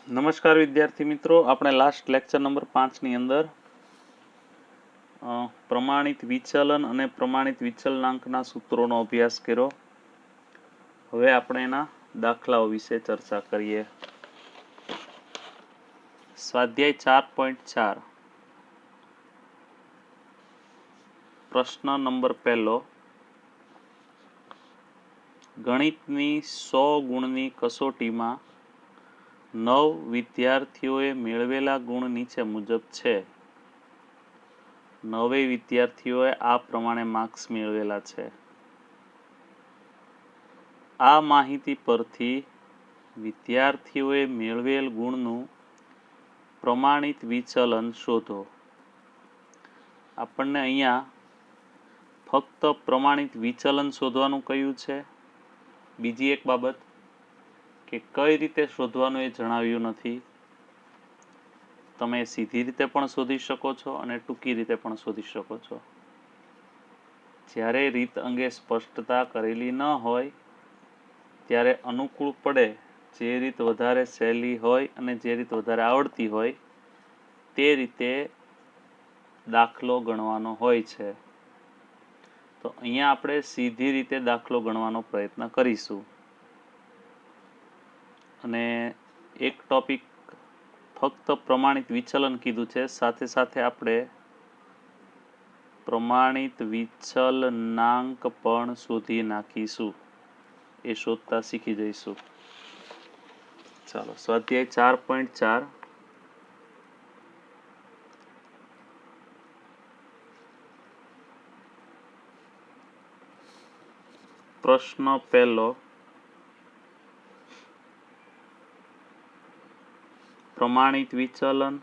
નમસ્કાર વિદ્યાર્થી મિત્રો, આપણે લાસ્ટ લેક્ચર નંબર 5 ની અંદર પ્રમાણિત વિચલન અને પ્રમાણિત વિચલનાંકના સૂત્રોનો અભ્યાસ કર્યો. હવે આપણે એના દાખલાઓ વિશે ચર્ચા કરીએ. સ્વાધ્યાય 4.4 પ્રશ્ન નંબર 1. ગણિતની 100 ગુણની કસોટીમાં 9 વિદ્યાર્થીઓએ મેળવેલા ગુણ નીચે મુજબ છે. 9 વિદ્યાર્થીઓએ આ પ્રમાણે માર્ક્સ મેળવેલા છે. આ માહિતી પરથી વિદ્યાર્થીઓએ મેળવેલ ગુણનું પ્રમાણિત વિચલન શોધો. આપણને અહીંયા ફક્ત પ્રમાણિત વિચલન શોધવાનું કહ્યું છે. બીજી એક બાબત કે કઈ રીતે શોધવાનું એ જણાવ્યું નથી. તમે સીધી રીતે પણ શોધી શકો છો અને ટૂંકી રીતે પણ શોધી શકો છો. જ્યારે રીત અંગે સ્પષ્ટતા કરેલી ન હોય ત્યારે અનુકૂળ પડે જે રીત વધારે સહેલી હોય અને જે રીત વધારે આવડતી હોય તે રીતે દાખલો ગણવાનો હોય છે. તો અહીંયા આપણે સીધી રીતે દાખલો ગણવાનો પ્રયત્ન કરીશું. અને એક ટોપિક ફક્ત પ્રમાણિત વિચલન કીધું છે, સાથે સાથે આપણે પ્રમાણિત વિચલનાંક પણ શોધી નાખીશું. એ શોધતા શીખી જઈશું. ચાલો, સ્વાધ્યાય 4.4 પ્રશ્ન 1. પ્રમાણિત વિચલન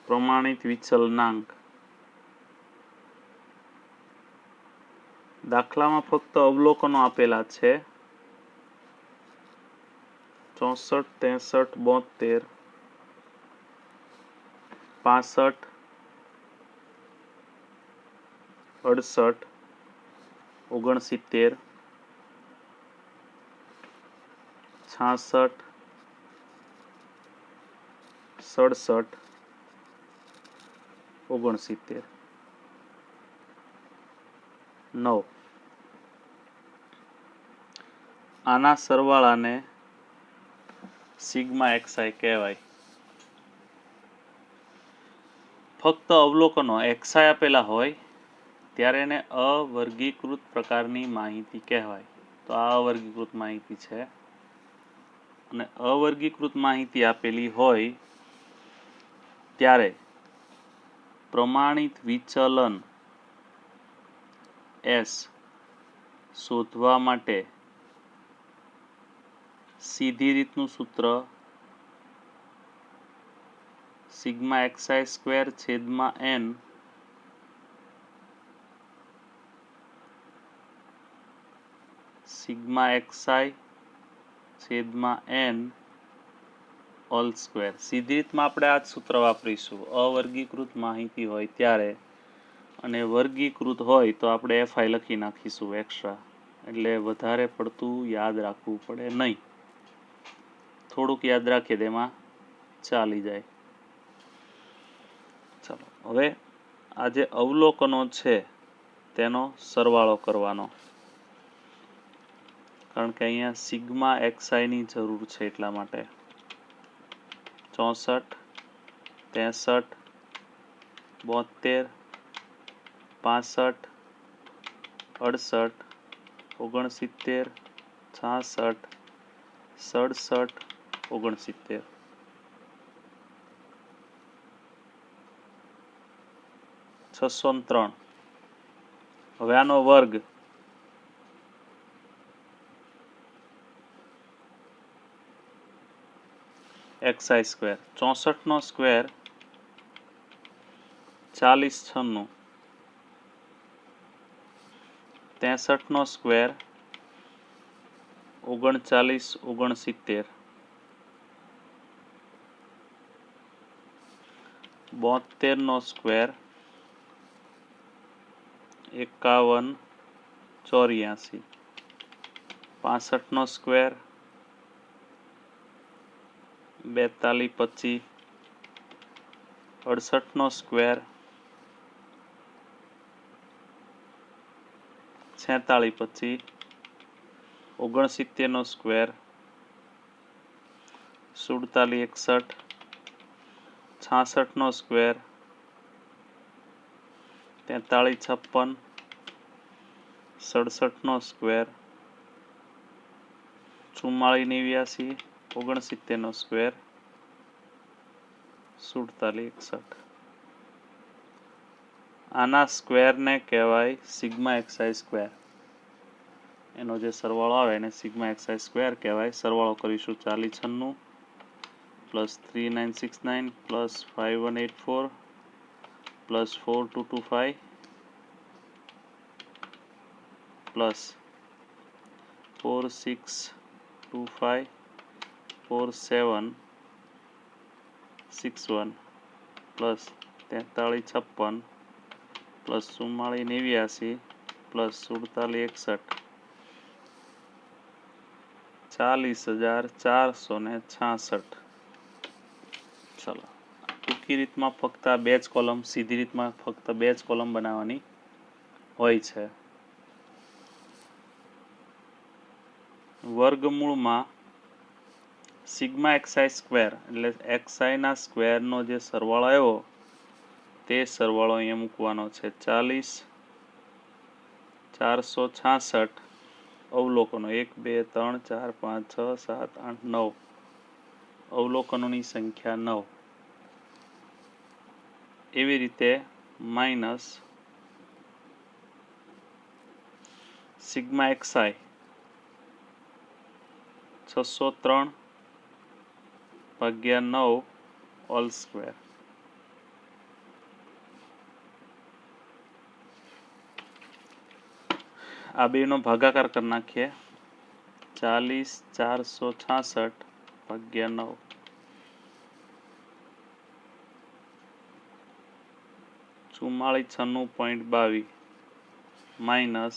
પ્રમાણિત વિચલનાંક. દાખલામાં ફક્ત અવલોકનો આપેલા છે. 64, 63, 72, 68, 69, 66, 67, 69, 9. આના સરવાળાને સિગ્મા એક્સઆઈ કહેવાય. ફક્ત અવલોકનો એક્સઆઈ આપેલા હોય ત્યારે એને અવર્ગીકૃત પ્રકારની માહિતી કહેવાય. તો આ અવર્ગીકૃત માહિતી છે. અને અવર્ગીકૃત માહિતી આપેલી હોય ત્યારે પ્રમાણિત વિચલન એસ શોધવા માટે સીધી રીતનું સૂત્ર સિગ્મા એક્સઆઈ સ્ક્વેર છેદમાં એન સિગ્મા એક્સઆઈ છેદમાં એન હોલ સ્ક્વેર. સીધી રીતમાં આપણે આ જ સૂત્ર વાપરીશું અવર્ગીકૃત માહિતી હોય ત્યારે. અને વર્ગીકૃત હોય તો આપણે એફઆઈ લખી નાખીશું એક્સ્ટ્રા. એટલે વધારે પડતું યાદ રાખવું પડે નહીં. થોડુંક યાદ રાખીએ તેમાં ચાલી જાય. ચાલો, હવે આ જે અવલોકનો છે તેનો સરવાળો કરવાનો. કારણ કે અહીંયા સિગ્મા એક્સઆઈની જરૂર છે એટલા માટે. 64, 63, 72, 65, 68, 69, 66, 67, 69. 603. હવે આનો વર્ગ એક્સઆઈ સ્ક્વેર. 64 નો સ્ક્વેર 40×96. 63 નો સ્ક્વેર 39×69. 72 નો સ્ક્વેર 51 84 65 નો સ્ક્વેર 42 25 68 નો સ્ક્વેર 46 25 69 નો સ્ક્વેર 47 61 66 નો સ્ક્વેર 43 56 67 નો સ્ક્વેર 44 89 69 નો સ્ક્વેર 47 61 આના સ્ક્વેરને કહેવાય સિગ્મા એક્સઆઈ સ્ક્વેર. એનો જે સરવાળો આવે એને સિગ્મા એક્સઆઈ સ્ક્વેર કહેવાય. સરવાળો કરીશું 40 96 plus 3969 plus 5184 plus 4225 plus 4625 4761 plus 43 56 plus 44 89 plus 47 61 40,466. ચલો, ટૂંકી રીતમાં ફક્ત આ બે જ કોલમ, સીધી રીતમાં ફક્ત બે જ કોલમ બનાવવાની હોય છે. વર્ગમૂળમાં સિગ્મા એક્સઆઈ સ્ક્વેર એટલે એક્સઆઈના સ્ક્વેરનો જે સરવાળો આવ્યો તે સરવાળો અહીંયા મૂકવાનો છે. 40,466 અવલોકનો 1 2 3 4 5 6 7 8 9 અવલોકનોની સંખ્યા 9. એવી રીતે માઇનસ સિગ્મા એક્સઆઈ 603 ભાગ્યા 9 ઓલ સ્ક્વેર. આ બેનો ભાગાકાર કરી નાખીએ. 40,466 ભાગ્યા 9 4496.22 માઇનસ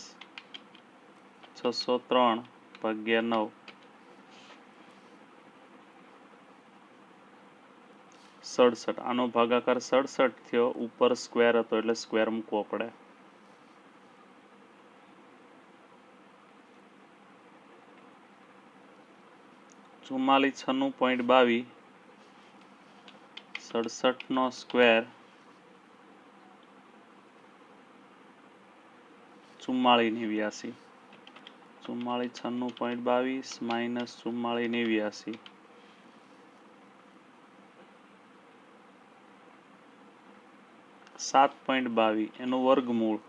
603 ભાગ્યા 9 67. આનો ભાગાકાર 67 થયો. ઉપર સ્ક્વેર હતો એટલે સ્ક્વેર મૂકવો પડે. ચુમ્માલીસ 96.22 67 નો સ્ક્વેર 4489. 96.22 માઇનસ 4489 7.22 એનું વર્ગમૂળ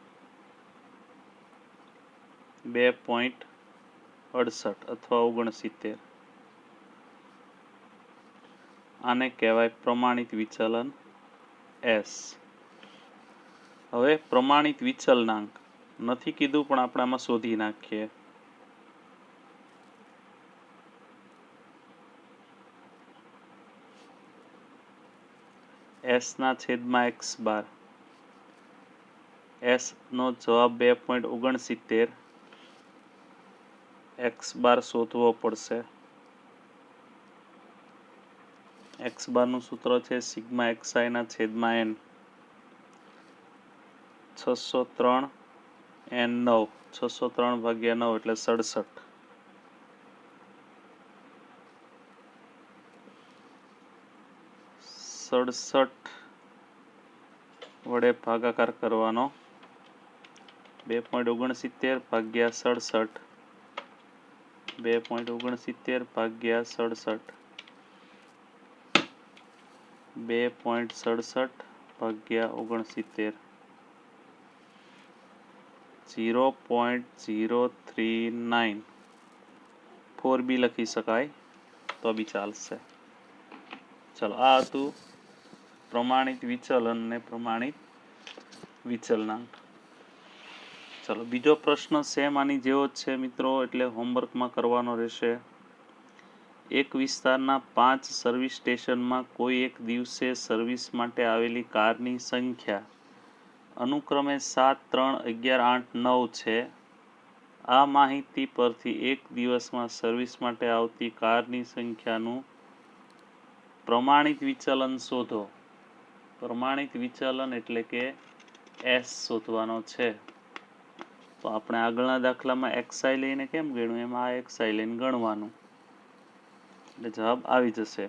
2.68 અથવા 69. આને કહેવાય પ્રમાણિત વિચલન S. હવે પ્રમાણિત વિચલનાંક નથી કીધું પણ આપણે આમાં શોધી નાખીએ. S ના છેદમાં x બાર. S નો જવાબ 2.69. x બાર શોધવો પડશે. x બારનું સૂત્ર છે સિગ્મા એક્સઆઈ ના છેદમાં n. 603 n 9 603 ભાગ્યા 9 એટલે 67. વડે ભાગાકાર કરવાનો. 2.69 ભાગ્યા 67 2.69 ભાગ્યા 67 2.67 ભાગ્યા 69 0.039 4b લખી શકાય તો બી ચાલશે. ચલો, આ હતું પ્રમાણિત વિચલન ને પ્રમાણિત વિચલનાંક. ચલો, બીજો પ્રશ્ન સેમ આની જેવો જ છે મિત્રો, એટલે હોમવર્કમાં કરવાનો રહેશે. એક વિસ્તારના 5 સર્વિસ સ્ટેશનમાં કોઈ એક દિવસે સર્વિસ માટે આવેલી કારની સંખ્યા અનુક્રમે 7, 3, 11, 8, 9 છે. આ માહિતી પરથી એક દિવસમાં સર્વિસ માટે આવતી કારની સંખ્યાનું પ્રમાણિત વિચલન શોધો. પ્રમાણિત વિચલન એટલે કે એસ શોધવાનો છે. તો આપણે આગળના દાખલામાં એક્સઆઈ લઈને કેમ ગણ્યું એમાં આ એક્સઆઈ લઈને ગણવાનું એટલે જવાબ આવી જશે.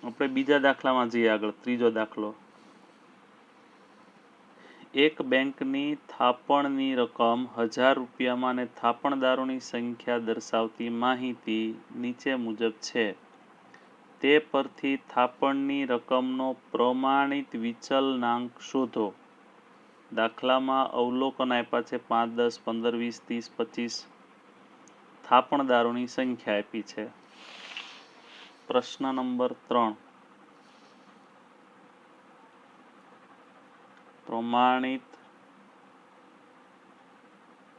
આપણે બીજા દાખલામાં જઈએ આગળ. ત્રીજો દાખલો. એક બેંકની થાપણની રકમ 1000 રૂપિયામાં અને થાપણદારોની સંખ્યા દર્શાવતી માહિતી નીચે મુજબ છે. તે પરથી થાપણની રકમનો પ્રમાણિત વિચલનાંક શોધો. દાખલામાં અવલોકન આપ્યા છે 5, 10, 15, 20, 30, 25. થાપણદારોની સંખ્યા આપી છે. પ્રશ્ન નંબર 3. પ્રમાણિત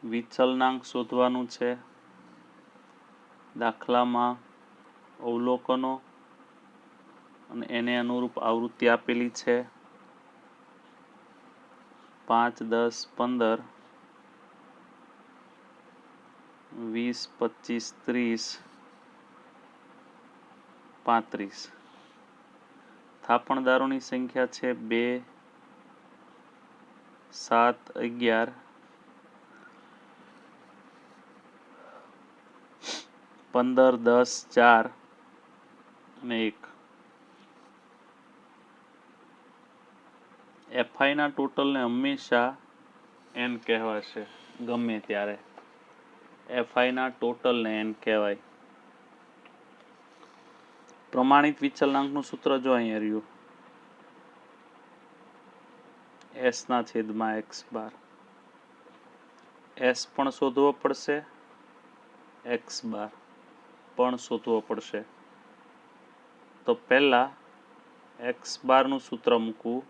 વિચલનાંક શોધવાનું છે. દાખલામાં અવલોકનો અને એને અનુરૂપ આવૃત્તિ આપેલી છે. 5, 10, 15, 20, 25, 30, 35. થાપણદારોની સંખ્યા છે 2, 7, 11, 15, 10, 4 અને 1. એફઆઈના ટોટલને હંમેશા એન કહેવાશે ગમે ત્યારે. એફઆઈના ટોટલને એન કહેવાય. પ્રમાણિત વિચલનાંકનું સૂત્ર જો અહીંયા રહ્યું. એસ ના છેદમાં એક્સ બાર. એસ પણ શોધવો પડશે, એક્સ બાર પણ શોધવો પડશે. તો પહેલા એક્સ બારનું સૂત્ર મૂકવું.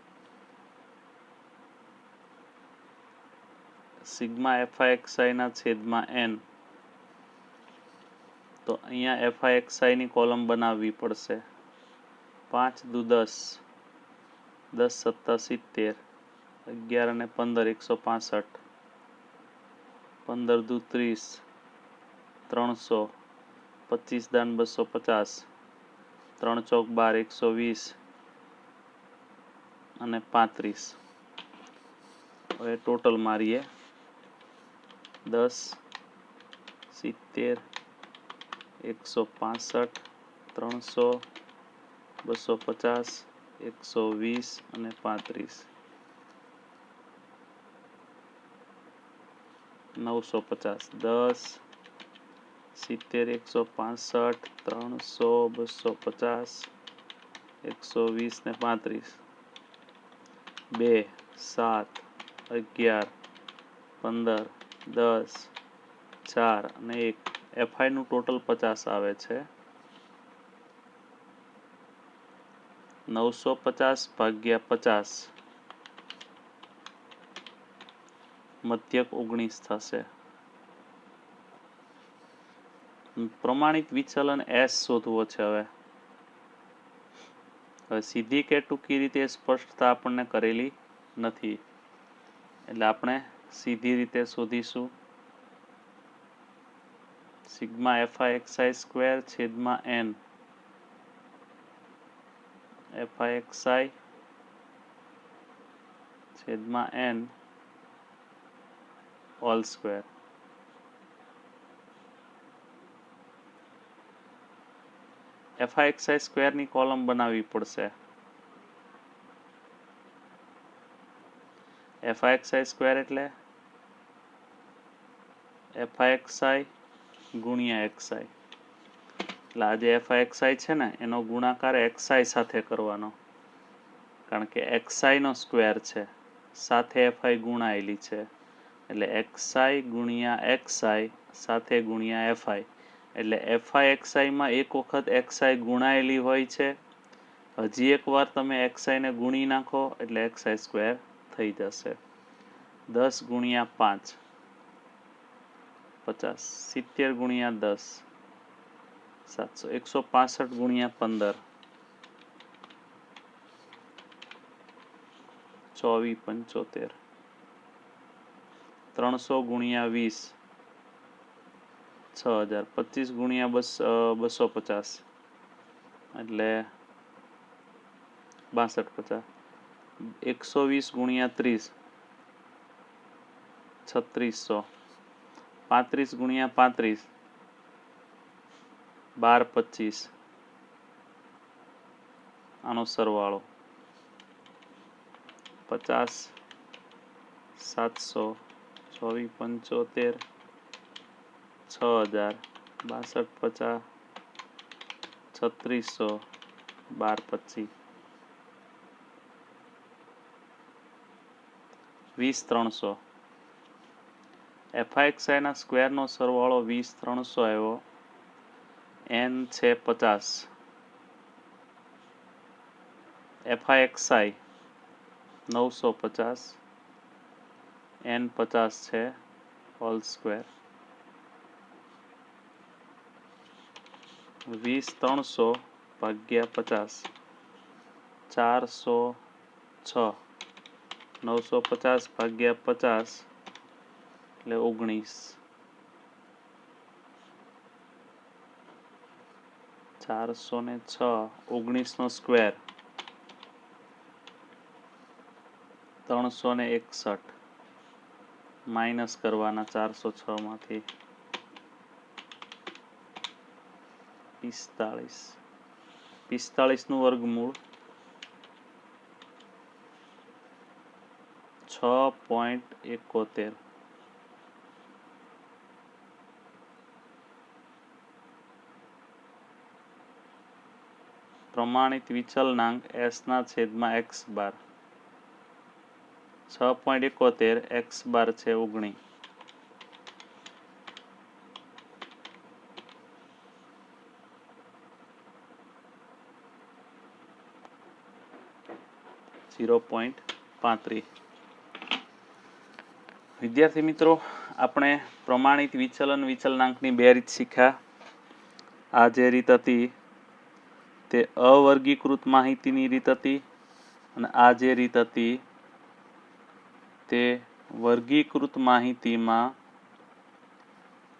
સિગ્મા એફઆઈ એક્સઆઈ ના છેદમાં એન. તો અહીંયા એફઆઈ એક્સઆઈ ની કોલમ બનાવવી પડશે. 5 દુ 10, 10 સત્તા 70, 11 અને 15 165, 15 દુ 30, 300, 25 દાન 250, 3 ચોક 12, 120 અને 35. હવે ટોટલ મારીએ. 10, 70, 165, 300, 250, 120 અને 35. 950. 10, 70, 165, 300, 250, 120 ને 35. 2, 7, 11, 15, 10, 4 અને 1. એફઆઈ નું ટોટલ 50 આવે છે. 950 ભાગ્યા 50 મધ્યક 19 થશે. પ્રમાણિત વિચલન એસ શોધવો છે. હવે સીધી કે ટૂંકી રીતે સ્પષ્ટતા આપણને કરેલી નથી એટલે આપણે સીધી રીતે શોધીશું. સિગ્મા એફઆઈ એક્સઆઈ સ્ક્વેર છેદમાં એન. એફઆઈ એક્સઆઈ છેદમાં N whole square. F I X I સ્ક્વેરની કોલમ બનાવવી પડશે. એફઆઈ એક્સઆઈ સ્ક્વેર એટલે એફઆઈ એક્સઆઈ ગુણ્યા એક્સઆઈ. એટલે આ જે એફઆઈ એક્સઆઈ છે ને એનો ગુણાકાર એક્સઆઈ સાથે કરવાનો, કારણ કે એક્સઆઈ નો સ્ક્વેર છે સાથે એફઆઈ ગુણાયેલી છે એટલે એક્સઆઈ ગુણ્યા એક્સઆઈ સાથે ગુણ્યા એફઆઈ. એટલે એફઆઈ એક્સઆઈમાં એક વખત એક્સઆઈ ગુણાયેલી હોય છે. હજી એકવાર તમે એક્સઆઈને ગુણી નાખો એટલે એક્સઆઈ સ્ક્વેર થઈ જશે. 10 ગુણ્યા 5 50, 70 ગુણ્યા 10 700, 165 ગુણ્યા 15 24 75. 300 ગુણ્યા 20 6000, 25 ગુણ્યા 250 એટલે 6250, 120 ગુણ્યા 30 3600, 35 ગુણ્યા 35 1225, આનો સરવાળો 50 700 24 75 6000 6250 3600 1225 20300 fixi ના સ્ક્વેરનો સરવાળો 20300 આવ્યો. n છે 50, fixi 950, n 50 છે હોલ સ્ક્વેર. 20300 ભાગ્યા 50 406, 950 ભાગ્યા 50 એટલે 19, 406 19 નો સ્ક્વેર 361, માઇનસ કરવાના 406 માંથી 45 નું વર્ગમૂળ 6.71. પ્રમાણિત વિચલનાંક s ના છેદમાં x બાર 6.71, x બાર છે 19. વિદ્યાર્થી મિત્રો, આપણે પ્રમાણિત વિચલનાંકની બે રીત શીખ્યા. આ જે રીત હતી તે અવર્ગીકૃત માહિતીની રીત હતી અને આ જે રીત હતી તે વર્ગીકૃત માહિતીમાં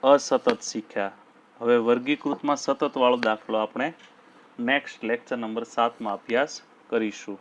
અસતત શીખ્યા. હવે વર્ગીકૃતમાં સતત વાળો દાખલો આપણે નેક્સ્ટ લેક્ચર નંબર 7 માં અભ્યાસ કરીશું.